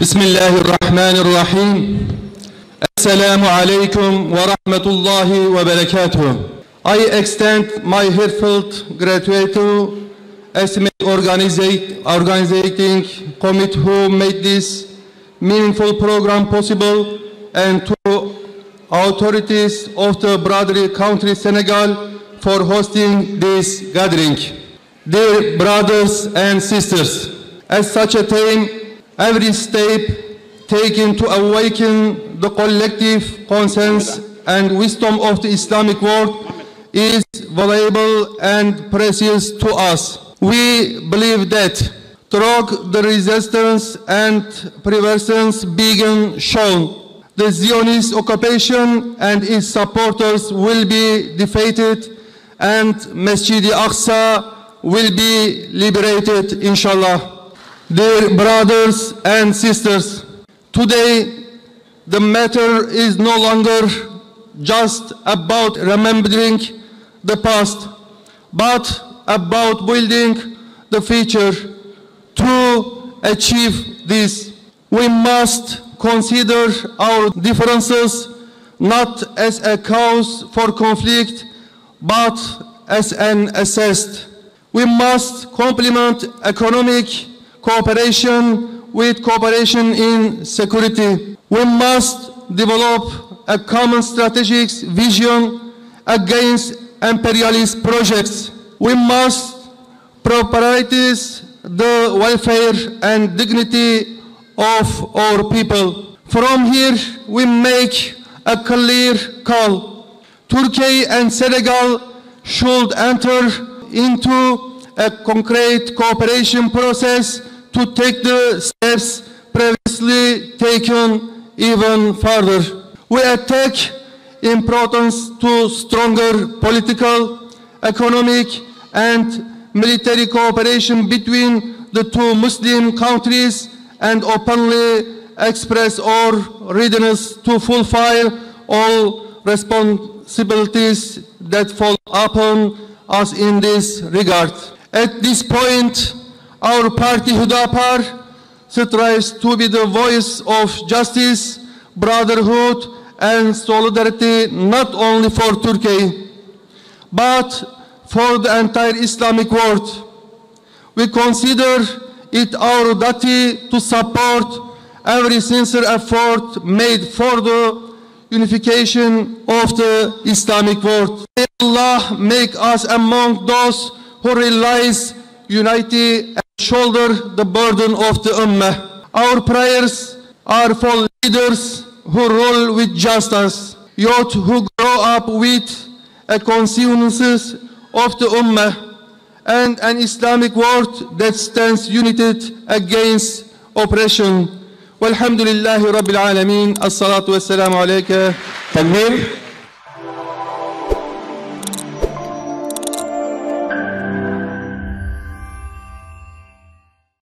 Bismillahirrahmanirrahim. Assalamu alaikum wa rahmatullahi wa barakatuh. I extend my heartfelt gratitude to estimate organizing committee who made this meaningful program possible, and to authorities of the brother country Senegal for hosting this gathering. Dear brothers and sisters, at such a time, every step taken to awaken the collective conscience and wisdom of the Islamic world is valuable and precious to us. We believe that through the resistance and perseverance being shown, the Zionist occupation and its supporters will be defeated and Masjid al-Aqsa will be liberated, inshallah. Dear brothers and sisters, today the matter is no longer just about remembering the past, but about building the future. To achieve this, we must consider our differences not as a cause for conflict, but as an asset. We must complement economic cooperation with cooperation in security. We must develop a common strategic vision against imperialist projects. We must prioritize the welfare and dignity of our people. From here, we make a clear call. Turkey and Senegal should enter into a concrete cooperation process to take the steps previously taken even further. We attach importance to stronger political, economic, and military cooperation between the two Muslim countries and openly express our readiness to fulfill all responsibilities that fall upon us in this regard. At this point, our party Hüdapar strives to be the voice of justice, brotherhood, and solidarity not only for Turkey, but for the entire Islamic world. We consider it our duty to support every sincere effort made for the unification of the Islamic world. May Allah make us among those who realize unity and shoulder the burden of the Ummah. Our prayers are for leaders who rule with justice, youth who grow up with a consciousness of the Ummah, and an Islamic world that stands united against oppression. Walhamdulillahi Rabbil Alameen. As-salatu wassalamu alayka. Takbir.